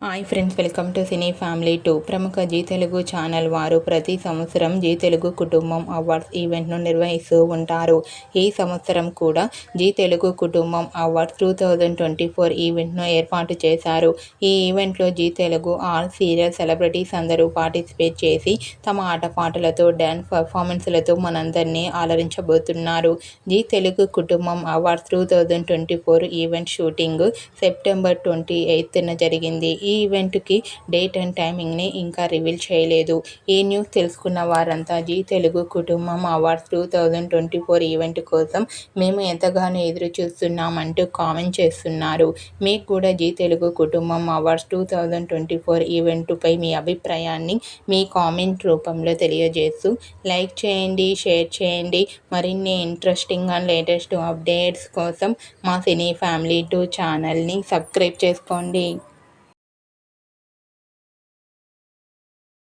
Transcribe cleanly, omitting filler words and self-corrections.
Hi friends, welcome to cine family 2. ప్రముఖ G Telugu channel వారు ప్రతి సంవత్సరం జీ తెలుగు కుటుంబం అవార్డ్స్ ఈవెంట్ను నిర్వహిస్తూ ఉంటారు. ఈ సంవత్సరం కూడా జీ తెలుగు కుటుంబం అవార్డ్స్ 2024 ఈవెంట్ను ఏర్పాటు చేశారు. ఈ ఈవెంట్లో Zee Telugu all serial celebrities అందరూ పార్టిసిపేట్ చేసి తమ ఆటపాటలతో డ్యాన్స్ పర్ఫార్మెన్స్లతో మనందరినీ అలరించబోతున్నారు. జీ తెలుగు కుటుంబం అవార్డ్స్ 2024 ఈవెంట్ షూటింగ్ సెప్టెంబర్ 28న జరిగింది. ఈ ఈవెంట్కి డేట్ అండ్ టైమింగ్ని ఇంకా రివీల్ చేయలేదు. ఈ న్యూస్ తెలుసుకున్న వారంతా జీ తెలుగు కుటుంబం అవార్డ్స్ 2024 ఈవెంట్ కోసం మేము ఎంతగానో ఎదురు చూస్తున్నామంటూ కామెంట్ చేస్తున్నారు. మీకు కూడా జీ తెలుగు కుటుంబం అవార్డ్స్ 2024 ఈవెంట్పై మీ అభిప్రాయాన్ని మీ కామెంట్ రూపంలో తెలియజేస్తూ లైక్ చేయండి, షేర్ చేయండి. మరిన్ని ఇంట్రెస్టింగ్ అండ్ లేటెస్ట్ అప్డేట్స్ కోసం మా సినీ ఫ్యామిలీ 2 ఛానల్ని సబ్స్క్రైబ్ చేసుకోండి.